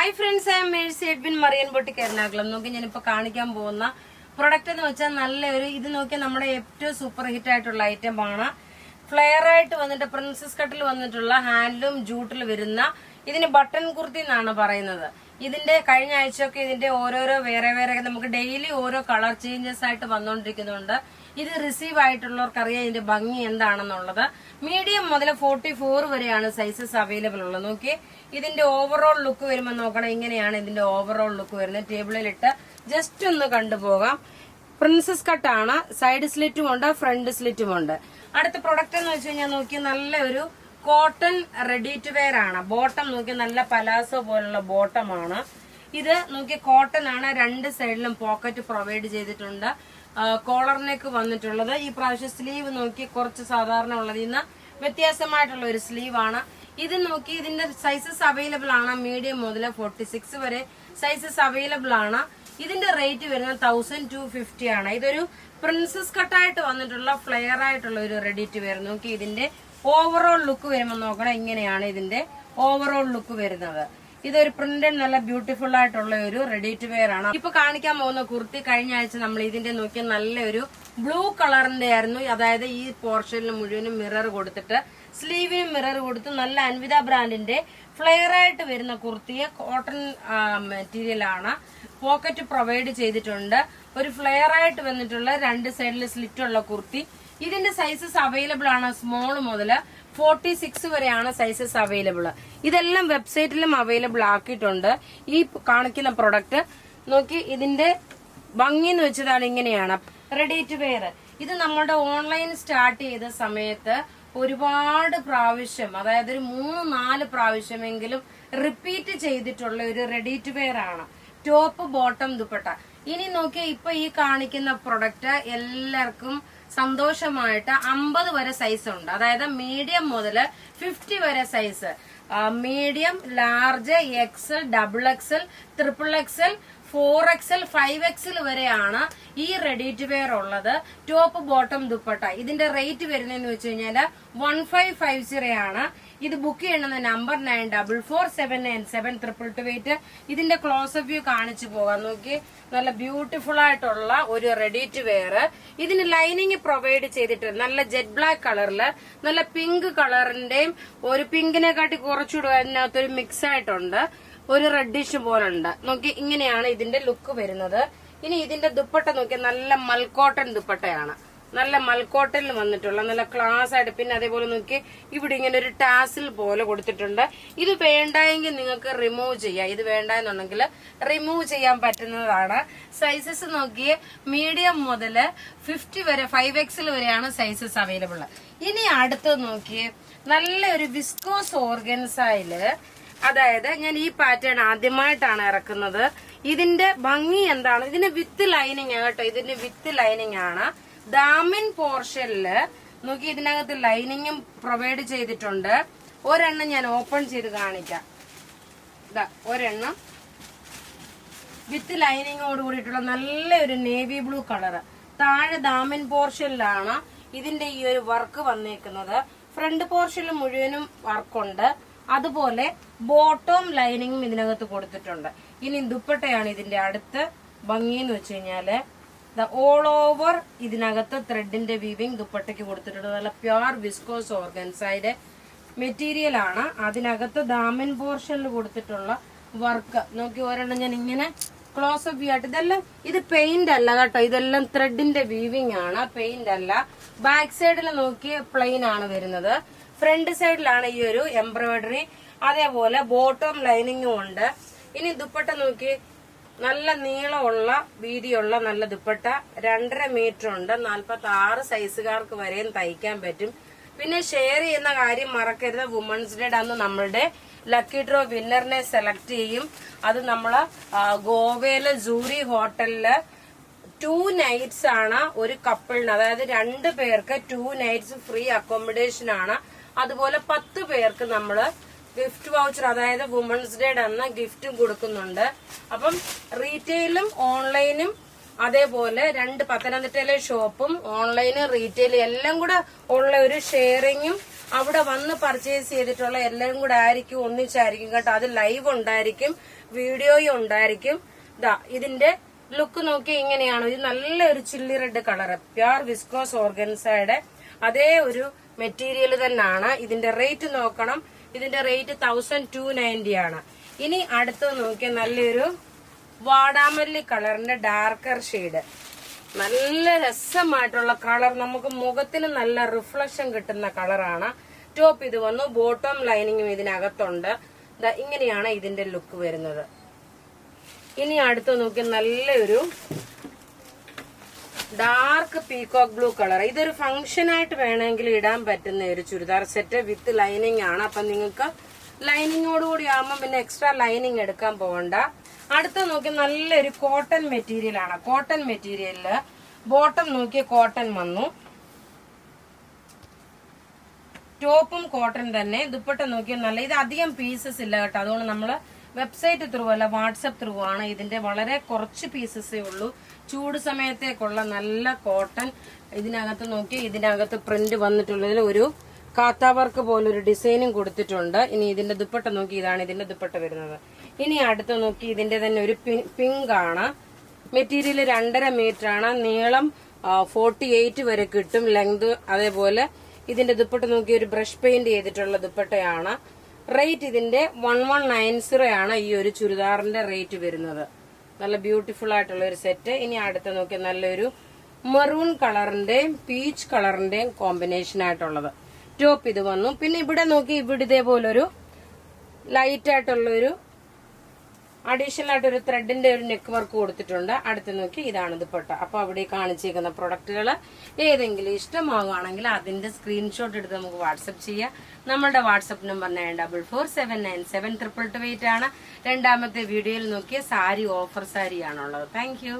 Hi friends, I M Mercy Edwin marine boutique Ernakulam. നോക്കി ഞാനിപ്പോൾ കാണിക്കാൻ പോകുന്ന പ്രൊഡക്റ്റ് എന്ന് വെച്ചാൽ നല്ലൊരു ഇത് നോക്കിയാൽ നമ്മുടെ ഏറ്റവും സൂപ്പർ ഹിറ്റ് ആയിട്ടുള്ള ഐറ്റം ആണ്. ഫ്ലെയർ ആയിട്ട് വന്നിട്ട് പ്രിൻസസ് കട്ടിൽ വന്നിട്ടുള്ള ഹാൻഡ്ലൂം ജൂട്ടിൽ വരുന്ന ഇതിന് ബട്ടൺ കുർത്തി എന്നാണ് പറയുന്നത്. ഇതിന്റെ കഴിഞ്ഞ ആഴ്ചയൊക്കെ ഇതിന്റെ ഓരോരോ വേറെ വേറെ നമുക്ക് ഡെയിലി ഓരോ കളർ ചേഞ്ചസ് ആയിട്ട് വന്നുകൊണ്ടിരിക്കുന്നുണ്ട്. ഇത് റിസീവ് ആയിട്ടുള്ളവർക്ക് അറിയാം ഇതിന്റെ ഭംഗി എന്താണെന്നുള്ളത്. മീഡിയം മുതൽ 44 വരെയാണ് സൈസസ് അവൈലബിൾ ഉള്ളത്. നോക്കി ഇതിന്റെ ഓവറോൾ ലുക്ക് വരുമ്പോൾ നോക്കണം, ഇങ്ങനെയാണ് ഇതിന്റെ ഓവറോൾ ലുക്ക് വരുന്നത്. ടേബിളിലിട്ട് ജസ്റ്റ് ഒന്ന് കണ്ടുപോകാം. പ്രിൻസസ് കട്ടാണ്, സൈഡ് സ്ലിറ്റും ഉണ്ട്, ഫ്രണ്ട് സ്ലിറ്റും ഉണ്ട്. അടുത്ത പ്രൊഡക്റ്റ് എന്ന് വെച്ച് കഴിഞ്ഞാൽ നോക്കി നല്ലൊരു കോട്ടൺ റെഡി ടു വെയർ ആണ്. ബോട്ടം നോക്കി നല്ല പലാസോ പോലുള്ള ബോട്ടം ആണ്. ഇത് നോക്കി കോട്ടൺ ആണ്, രണ്ട് സൈഡിലും പോക്കറ്റ് പ്രൊവൈഡ് ചെയ്തിട്ടുണ്ട്. കോളർ നെക്ക് വന്നിട്ടുള്ളത്. ഈ പ്രാവശ്യം സ്ലീവ് നോക്കി കുറച്ച് സാധാരണ ഉള്ളത് ഇന്ന് വ്യത്യാസമായിട്ടുള്ള ഒരു സ്ലീവ് ആണ്. ഇത് നോക്കി ഇതിന്റെ സൈസസ് അവൈലബിൾ ആണ്. മീഡിയം മുതൽ 46 വരെ സൈസസ് അവൈലബിൾ ആണ്. ഇതിന്റെ റേറ്റ് വരുന്നത് 1250 ആണ്. ഇതൊരു പ്രിൻസസ് കട്ടായിട്ട് വന്നിട്ടുള്ള ഫ്ലെയർ ആയിട്ടുള്ള ഒരു റെഡി ടു വെയർ. നോക്കി ഇതിന്റെ ഓവറോൾ ലുക്ക് വരുമ്പോൾ നോക്കണം, ഇങ്ങനെയാണ് ഇതിന്റെ ഓവറോൾ ലുക്ക് വരുന്നത്. ഇതൊരു പ്രിന്റഡ് നല്ല ബ്യൂട്ടിഫുൾ ആയിട്ടുള്ള ഒരു റെഡി ടു വെയർ ആണ്. ഇപ്പൊ കാണിക്കാൻ പോകുന്ന കുർത്തി കഴിഞ്ഞ ആഴ്ച നമ്മൾ ഇതിന്റെ നോക്കിയ നല്ലൊരു ബ്ലൂ കളറിന്റെ ആയിരുന്നു. അതായത് ഈ പോർഷനിൽ മുഴുവനും മിറർ കൊടുത്തിട്ട് സ്ലീവിനും മിറർ കൊടുത്ത് നല്ല അൻവിത ബ്രാൻഡിന്റെ ഫ്ലെയർ ആയിട്ട് വരുന്ന കുർത്തിയെ കോട്ടൺ മെറ്റീരിയൽ ആണ്. പോക്കറ്റ് പ്രൊവൈഡ് ചെയ്തിട്ടുണ്ട്. ഒരു ഫ്ലെയർ ആയിട്ട് വന്നിട്ടുള്ള രണ്ട് സൈഡിൽ സ്ലിറ്റ് ഉള്ള കുർത്തി. ഇതിന്റെ സൈസസ് അവൈലബിൾ ആണ്. സ്മോൾ മുതൽ 46 വരെയാണ് സൈസസ് അവൈലബിൾ. ഇതെല്ലാം വെബ്സൈറ്റിലും അവൈലബിൾ ആക്കിയിട്ടുണ്ട്. ഈ കാണിക്കുന്ന പ്രൊഡക്റ്റ് നോക്കി ഇതിന്റെ ഭംഗി എന്ന് വെച്ചതാണ് ഇങ്ങനെയാണ്. റെഡി ടു വെയർ ഇത് നമ്മുടെ ഓൺലൈൻ സ്റ്റാർട്ട് ചെയ്ത സമയത്ത് ഒരുപാട് പ്രാവശ്യം, അതായത് ഒരു 3-4 പ്രാവശ്യമെങ്കിലും റിപ്പീറ്റ് ചെയ്തിട്ടുള്ള ഒരു റെഡി ടു വെയർ ആണ്. Top bottom dupatta. ഇനി നോക്കിയാ ഇപ്പൊ ഈ കാണിക്കുന്ന പ്രൊഡക്റ്റ് എല്ലാവർക്കും സന്തോഷമായിട്ട് 50 വരെ സൈസ് ഉണ്ട്. അതായത് മീഡിയം മുതൽ 50 വരെ size. Medium, large, XL, double XL, triple XL, 4XL, 5XL വരെയാണ് ഈ റെഡി ടു വെയർ ഉള്ളത്. Top bottom dupatta. ഇതിന്റെ റേറ്റ് വരുന്നതെന്ന് വെച്ച് കഴിഞ്ഞാൽ 1550 ആണ്. ഇത് ബുക്ക് ചെയ്യണമെന്ന നമ്പർ 9447972228. ഇതിന്റെ ക്ലോസപ്പ് വ്യൂ കാണിച്ചു പോകാൻ. നോക്കി നല്ല ബ്യൂട്ടിഫുൾ ആയിട്ടുള്ള ഒരു റെഡി ടു വെയർ. ഇതിന് ലൈനിങ് പ്രൊവൈഡ് ചെയ്തിട്ടുണ്ട്. നല്ല ജെറ്റ് ബ്ലാക്ക് കളറില് നല്ല പിങ്ക് കളറിന്റെയും ഒരു പിങ്കിനെക്കാട്ടി കുറച്ചുകൂടെ അതിനകത്തൊരു മിക്സ് ആയിട്ടുണ്ട്. ഒരു റെഡിഷ് പോലുണ്ട്. നോക്കി ഇങ്ങനെയാണ് ഇതിന്റെ ലുക്ക് വരുന്നത്. ഇനി ഇതിന്റെ ദുപ്പട്ട നോക്കി നല്ല മൽക്കോട്ടൺ ദുപ്പട്ടയാണ്. നല്ല മൽക്കോട്ടനിൽ വന്നിട്ടുള്ള നല്ല ക്ലാസ് ആയിട്ട്. പിന്നെ അതേപോലെ നോക്കി ഇവിടെ ഇങ്ങനെ ഒരു ടാസിൽ പോലെ കൊടുത്തിട്ടുണ്ട്. ഇത് വേണ്ടെങ്കിൽ നിങ്ങൾക്ക് റിമൂവ് ചെയ്യാം. ഇത് വേണ്ട എന്നുണ്ടെങ്കിൽ റിമൂവ് ചെയ്യാൻ പറ്റുന്നതാണ്. സൈസസ് നോക്കി മീഡിയം മുതൽ 50 വരെ 5XL വരെയാണ് സൈസസ് അവൈലബിൾ. ഇനി അടുത്തത് നോക്കി നല്ലൊരു വിസ്കോസ് ഓർഗൻസയില്, അതായത് ഞാൻ ഈ പാറ്റേൺ ആദ്യമായിട്ടാണ് ഇറക്കുന്നത്. ഇതിന്റെ ഭംഗി എന്താണ്, ഇതിന് വിത്ത് ലൈനിങ് ആണ് കേട്ടോ. ഇതിന്റെ വിത്ത് ലൈനിങ് ആണ്. ദാമിൻ പോർഷനില് നോക്കി ഇതിനകത്ത് ലൈനിങ്ങും പ്രൊവൈഡ് ചെയ്തിട്ടുണ്ട്. ഒരെണ്ണം ഞാൻ ഓപ്പൺ ചെയ്ത് കാണിക്കാം. ഒരെണ്ണം വിത്ത് ലൈനിങ്ങോട് കൂടിയിട്ടുള്ള നല്ലൊരു നേവി ബ്ലൂ കളറ്. താഴെ ദാമിൻ പോർഷനിലാണ് ഇതിന്റെ ഈ ഒരു വർക്ക് വന്നേക്കുന്നത്. ഫ്രണ്ട് പോർഷനിൽ മുഴുവനും വർക്കുണ്ട്. അതുപോലെ ബോട്ടം ലൈനിങ്ങും ഇതിനകത്ത് കൊടുത്തിട്ടുണ്ട്. ഇനി ദുപ്പട്ടയാണ് ഇതിന്റെ അടുത്ത് ഭംഗി എന്ന് വെച്ച് കഴിഞ്ഞാല് ഓൾ ഓവർ ഇതിനകത്ത് ത്രെഡിന്റെ വീവിങ് ദുപ്പട്ടയ്ക്ക് കൊടുത്തിട്ടുണ്ട്. നല്ല പ്യുവർ വിസ്കോസ് ഓർഗൻസൈഡ് മെറ്റീരിയൽ ആണ്. അതിനകത്ത് ദാമൻ പോർഷനിൽ കൊടുത്തിട്ടുള്ള വർക്ക് നോക്കി ഒരെണ്ണം ഞാൻ ഇങ്ങനെ ക്ലോസപ്പ് വ്യൂ ആയിട്ട്. ഇതെല്ലാം ഇത് പെയിന്റ് അല്ല കേട്ടോ, ഇതെല്ലാം ത്രെഡിന്റെ വീവിങ് ആണ്, പെയിന്റ് അല്ല. ബാക്ക് സൈഡിൽ നോക്കി പ്ലെയിൻ ആണ് വരുന്നത്. ഫ്രണ്ട് സൈഡിലാണ് ഈ ഒരു എംബ്രോയിഡറി. അതേപോലെ ബോട്ടം ലൈനിങ്ങും ഉണ്ട്. ഇനി ദുപ്പട്ട നോക്കി നല്ല നീളമുള്ള വീതിയുള്ള നല്ല ദുപ്പട്ട. 2.5 മീറ്റർ ഉണ്ട്. 46 സൈസുകാർക്ക് വരെയും തയ്ക്കാൻ പറ്റും. പിന്നെ ഷെയർ ചെയ്യുന്ന കാര്യം മറക്കരുത്. വുമൻസ് ഡേ അന്ന് നമ്മളുടെ ലക്കി ഡ്രോ വിന്നറിനെ സെലക്ട് ചെയ്യും. അത് നമ്മള് ഗോവയിലെ സൂറി ഹോട്ടലില് 2 നൈറ്റ്സ് ആണ് ഒരു കപ്പിളിന്. അതായത് 2 പേർക്ക് 2 നൈറ്റ്സ് ഫ്രീ അക്കോമഡേഷൻ ആണ്. അതുപോലെ 10 പേർക്ക് നമ്മള് ഗിഫ്റ്റ് വൗച്ചർ, അതായത് വുമൻസ് ഡേ അന്ന് ഗിഫ്റ്റും കൊടുക്കുന്നുണ്ട്. അപ്പം റീറ്റെയിലും ഓൺലൈനും അതേപോലെ 2 പത്തനംതിട്ടയിലെ ഷോപ്പും ഓൺലൈനും റീറ്റെയിലും എല്ലാം കൂടെ ഉള്ള ഒരു ഷെയറിങ്ങും അവിടെ വന്ന് പർച്ചേസ് ചെയ്തിട്ടുള്ള എല്ലാവരും കൂടെ ആയിരിക്കും, ഒന്നിച്ചായിരിക്കും കേട്ടോ. അത് ലൈവ് ഉണ്ടായിരിക്കും. വീഡിയോയും ഉണ്ടായിരിക്കും. ദാ ഇതിന്റെ ലുക്ക് നോക്കി ഇങ്ങനെയാണ്. ഇത് നല്ലൊരു chilli red colour, pure viscose ഓർഗൻസയുടെ അതേ ഒരു മെറ്റീരിയൽ തന്നെയാണ്. ഇതിന്റെ റേറ്റ് നോക്കണം. ഇതിന്റെ റേറ്റ് 1290 ആണ്. ഇനി അടുത്ത് നോക്കിയ നല്ലൊരു വാടാമല്ലി കളറിന്റെ ഡാർക്കർ ഷെയ്ഡ്, നല്ല രസമായിട്ടുള്ള കളർ, നമുക്ക് മുഖത്തിന് നല്ല റിഫ്ലക്ഷൻ കിട്ടുന്ന കളറാണ്. ടോപ്പ് ഇത് വന്നു, ബോട്ടം ലൈനിങ്ങും ഇതിനകത്തുണ്ട്. ഇങ്ങനെയാണ് ഇതിന്റെ ലുക്ക് വരുന്നത്. ഇനി അടുത്ത് നോക്കി നല്ലൊരു ഡാർക്ക് പീകോക്ക് ബ്ലൂ കളർ. ഇതൊരു ഫംഗ്ഷൻ ആയിട്ട് വേണമെങ്കിൽ ഇടാൻ പറ്റുന്ന ഒരു ചുരിദാർ സെറ്റ് വിത്ത് ലൈനിങ് ആണ്. അപ്പൊ നിങ്ങൾക്ക് ലൈനിങ്ങോടുകൂടി ആകുമ്പോൾ പിന്നെ എക്സ്ട്രാ ലൈനിങ് എടുക്കാൻ പോകണ്ട. അടുത്ത നോക്കി നല്ലൊരു കോട്ടൺ മെറ്റീരിയൽ ആണ്. കോട്ടൺ മെറ്റീരിയലില് ബോട്ടം നോക്കി കോട്ടൺ വന്നു, ടോപ്പും കോട്ടൺ തന്നെ. ദുപ്പട്ട നോക്കിയാൽ നല്ല, ഇത് അധികം പീസസ് ഇല്ല കേട്ടോ. അതുകൊണ്ട് നമ്മള് വെബ്സൈറ്റ് ത്രൂ അല്ല, വാട്സപ്പ് ത്രൂ ആണ്. ഇതിന്റെ വളരെ കുറച്ച് പീസസേ ഉള്ളൂ. ചൂട് സമയത്തേക്കുള്ള നല്ല കോട്ടൺ. ഇതിനകത്ത് നോക്കി, ഇതിനകത്ത് പ്രിന്റ് വന്നിട്ടുള്ളതിൽ ഒരു കാത്ത വർക്ക് പോലൊരു ഡിസൈനും കൊടുത്തിട്ടുണ്ട്. ഇനി ഇതിന്റെ ദുപ്പട്ട നോക്കി, ഇതാണ് ഇതിന്റെ ദുപ്പട്ട വരുന്നത്. ഇനി അടുത്ത് നോക്കി ഇതിന്റെ തന്നെ ഒരു പിങ്ക് ആണ്. മെറ്റീരിയൽ 2.5 മീറ്റർ ആണ്. നീളം 48 വരെ കിട്ടും, ലെങ്ത്. അതേപോലെ ഇതിന്റെ ദുപ്പട്ട നോക്കി ഒരു ബ്രഷ് പെയിന്റ് ചെയ്തിട്ടുള്ള ദുപ്പട്ടയാണ്. റേറ്റ് ഇതിന്റെ 1190 ആണ് ഈ ഒരു ചുരിദാറിന്റെ റേറ്റ് വരുന്നത്. നല്ല ബ്യൂട്ടിഫുൾ ആയിട്ടുള്ള ഒരു സെറ്റ്. ഇനി അടുത്ത് നോക്കി നല്ലൊരു മെറൂൺ കളറിന്റെയും പീച്ച് കളറിന്റെയും കോമ്പിനേഷൻ ആയിട്ടുള്ളത്. ടോപ്പ് ഇത് വന്നു. പിന്നെ ഇവിടെ നോക്കി, ഇവിടെ ഇതേപോലൊരു ലൈറ്റ് ആയിട്ടുള്ളൊരു അഡീഷണൽ ആയിട്ട് ഒരു ത്രെഡിന്റെ ഒരു നെക്ക് വർക്ക് കൊടുത്തിട്ടുണ്ട്. അടുത്ത് നോക്കി ഇതാണ് ദുപ്പട്ട. അപ്പൊ അവിടെ കാണിച്ചിരിക്കുന്ന പ്രൊഡക്റ്റുകൾ ഏതെങ്കിലും ഇഷ്ടമാവുകയാണെങ്കിൽ അതിന്റെ സ്ക്രീൻഷോട്ട് എടുത്ത് നമുക്ക് വാട്സപ്പ് ചെയ്യാം. നമ്മളുടെ വാട്സപ്പ് നമ്പർ 9447972228 ആണ്. രണ്ടാമത്തെ വീഡിയോയിൽ നോക്കിയ സാരി ഓഫർ സാരിയാണുള്ളത്. Thank U.